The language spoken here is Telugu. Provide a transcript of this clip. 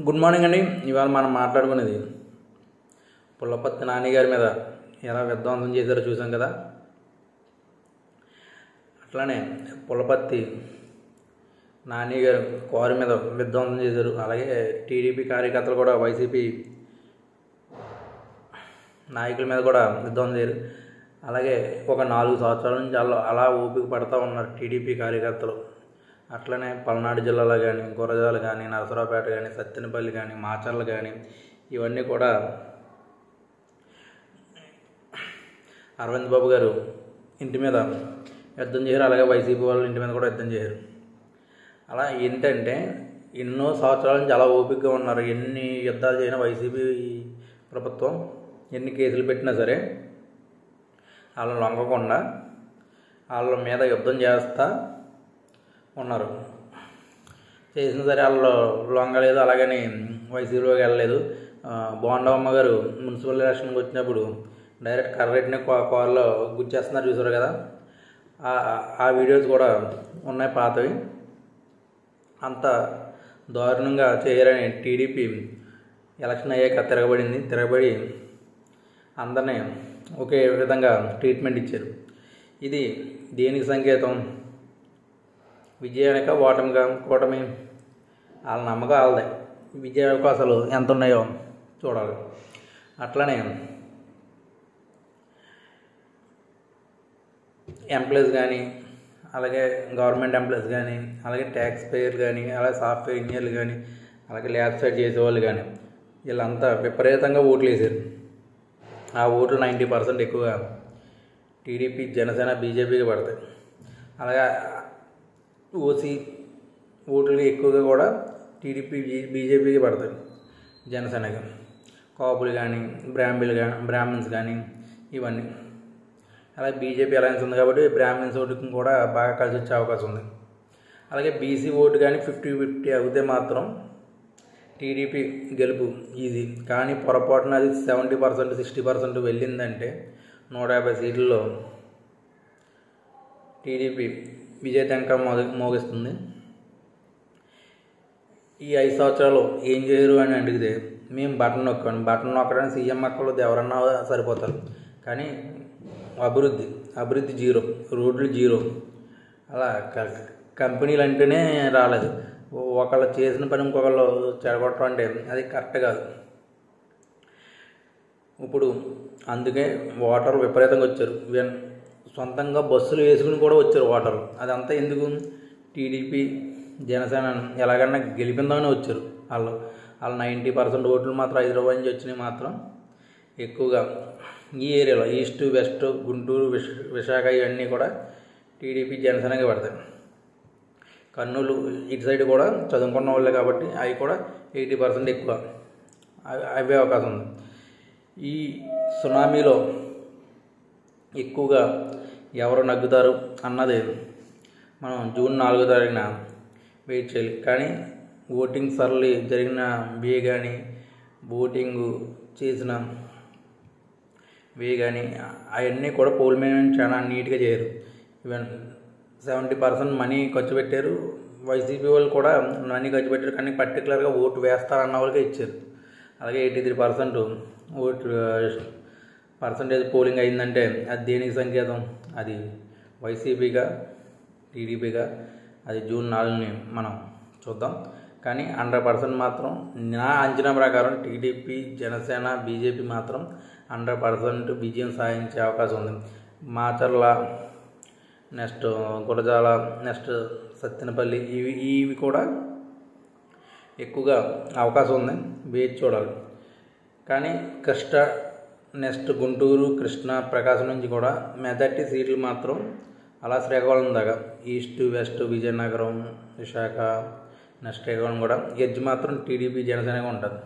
గుడ్ మార్నింగ్ అండి. ఇవాళ మనం మాట్లాడుకునేది పుల్లపర్తి నాని గారి మీద ఎలా విధ్వంసం చేశారో చూసాం కదా. అట్లానే పుల్లపర్తి నాని గారు కారు మీద విధ్వంసం చేశారు. అలాగే టీడీపీ కార్యకర్తలు కూడా వైసీపీ నాయకుల మీద కూడా విధ్వంసం చేశారు. అలాగే ఒక 4 సంవత్సరాల నుంచి అలా ఓపిక పడుతూ ఉన్నారు టీడీపీ కార్యకర్తలు. అట్లనే పల్నాడు జిల్లాలో కానీ, గురజాల కానీ, నరసరావుపేట కానీ, సత్తెనపల్లి కానీ, మాచర్లు కానీ ఇవన్నీ కూడా అరవింద్ బాబు గారు ఇంటి మీద యుద్ధం చేశారు. అలాగే వైసీపీ వాళ్ళ ఇంటి మీద కూడా యుద్ధం చేశారు. అలా ఏంటంటే ఎన్నో సంవత్సరాల నుంచి అలా ఓపికగా ఉన్నారు. ఎన్ని యుద్ధాలు చేసినా వైసీపీ ప్రభుత్వం ఎన్ని కేసులు పెట్టినా సరే వాళ్ళని లొంగకుండా వాళ్ళ మీద యుద్ధం చేస్తూ ఉన్నారు. చేసిన సరే వాళ్ళు లొంగలేదు. అలాగని వైసీపీలోకి వెళ్ళలేదు. బోండమ్మ గారు మున్సిపల్ ఎలక్షన్కి వచ్చినప్పుడు డైరెక్ట్ కర్రెట్ని కారులో గుచ్చేస్తున్నారు చూసారు కదా. ఆ వీడియోస్ కూడా ఉన్నాయి పాతవి. అంత దారుణంగా చేయరని టీడీపీ ఎలక్షన్ అయ్యాక తిరగబడి అందరినీ ఒకే విధంగా ట్రీట్మెంట్ ఇచ్చారు. ఇది దేనికి సంకేతం? విజయానిక కూటమి వాళ్ళ నమ్మకం వాళ్ళదే. విజయ అవకాశాలు ఎంత ఉన్నాయో చూడాలి. అట్లనే ఎంప్లాయీస్ కానీ, అలాగే గవర్నమెంట్ ఎంప్లాయీస్ కానీ, అలాగే ట్యాక్స్ పేయర్ కానీ, అలాగే సాఫ్ట్వేర్ ఇంజనీర్లు కానీ, అలాగే ల్యాబ్ సైడ్ చేసేవాళ్ళు కానీ వీళ్ళంతా విపరీతంగా ఓట్లు వేసారు. ఆ ఓట్లు 90% ఎక్కువగా టీడీపీ, జనసేన, బీజేపీకి పడతాయి. అలాగే ఓసీ ఓట్లు ఎక్కువగా కూడా టీడీపీ, బీజేపీకి పడతాయి. జనసేనకి కాపులు కానీ, బ్రాహ్మిన్స్ కానీ ఇవన్నీ. అలాగే బీజేపీ అలయన్స్ ఉంది కాబట్టి బ్రాహ్మిన్స్ ఓటుకి కూడా బాగా కలిసి వచ్చే అవకాశం ఉంది. అలాగే బీసీ ఓటు కానీ 50-50 అవుతే మాత్రం టీడీపీ గెలుపు ఈజీ. కానీ పొరపాటున అది 70%, 60% వెళ్ళిందంటే 150 సీట్లలో టీడీపీ విజయతంకం మోగిస్తుంది. ఈ 5 సంవత్సరాలు ఏం చేయరు అని అడిగితే మేము బటన్ నొక్కడానికి సీఎం అక్కలు ఎవరన్నా సరిపోతారు. కానీ అభివృద్ధి జీరో, రోడ్లు జీరో. అలా కంపెనీలు అంటేనే రాలేదు. ఒకళ్ళు చేసిన పని ఇంకొకళ్ళు చెడగొట్టడం అంటే అది కరెక్ట్ కాదు. ఇప్పుడు అందుకే ఓటర్లు విపరీతంగా వచ్చారు. సొంతంగా బస్సులు వేసుకుని కూడా వచ్చారు ఓటర్లు. అదంతా ఎందుకు? టీడీపీ, జనసేన ఎలాగన్నా గెలిపిందామని వచ్చారు. వాళ్ళు 90% ఓట్లు మాత్రం హైదరాబాద్ నుంచి వచ్చినాయి మాత్రం ఎక్కువగా ఈ ఏరియాలో ఈస్ట్, వెస్ట్, గుంటూరు, విశాఖ ఇవన్నీ కూడా టీడీపీ, జనసేనకి పడతాయి. కర్నూలు ఇటు సైడ్ కూడా చదువుకున్న వాళ్ళే కాబట్టి అవి కూడా 80% ఎక్కువ అవే అవకాశం ఉంది. ఈ సునామీలో ఎక్కువగా ఎవరు నగ్గుతారు అన్నది మనం జూన్ 4వ తారీఖున వెయిట్ చేయాలి. కానీ ఓటింగ్ సరళి జరిగిన వే కానీ, ఓటింగ్ చేసిన వే కానీ అవన్నీ కూడా పోల్ మేనేజ్మెంట్ చాలా నీట్గా చేయరు. ఈవెన్ 70% మనీ ఖర్చు పెట్టారు. వైసీపీ వాళ్ళు కూడా మనీ ఖర్చు పెట్టారు. కానీ పర్టికులర్గా ఓటు వేస్తారన్న వాళ్ళకే ఇచ్చారు. అలాగే 83% ఓటు పర్సంటేజ్ పోలింగ్ అయిందంటే అది దేనికి సంకేతం? అది వైసీపీగా, టీడీపీగా? అది జూన్ 4ని మనం చూద్దాం. కానీ 100% మాత్రం నా అంచనా ప్రకారం టీడీపీ, జనసేన, బీజేపీ మాత్రం 100% విజయం సాధించే అవకాశం ఉంది. మాచర్ల, నెక్స్ట్ గురజాల, నెక్స్ట్ సత్తెనపల్లి ఇవి కూడా ఎక్కువగా అవకాశం ఉంది. వేచి చూడాలి. కానీ నెక్స్ట్ గుంటూరు, కృష్ణా, ప్రకాశం నుంచి కూడా మెజార్టీ సీట్లు మాత్రం అలా శ్రీకాకుళం దాకా, east, west, Vizianagaram, Visakha, next Srikakulam కూడా ఎడ్జ్ మాత్రం టీడీపీ, జనసేనగా ఉంటుంది.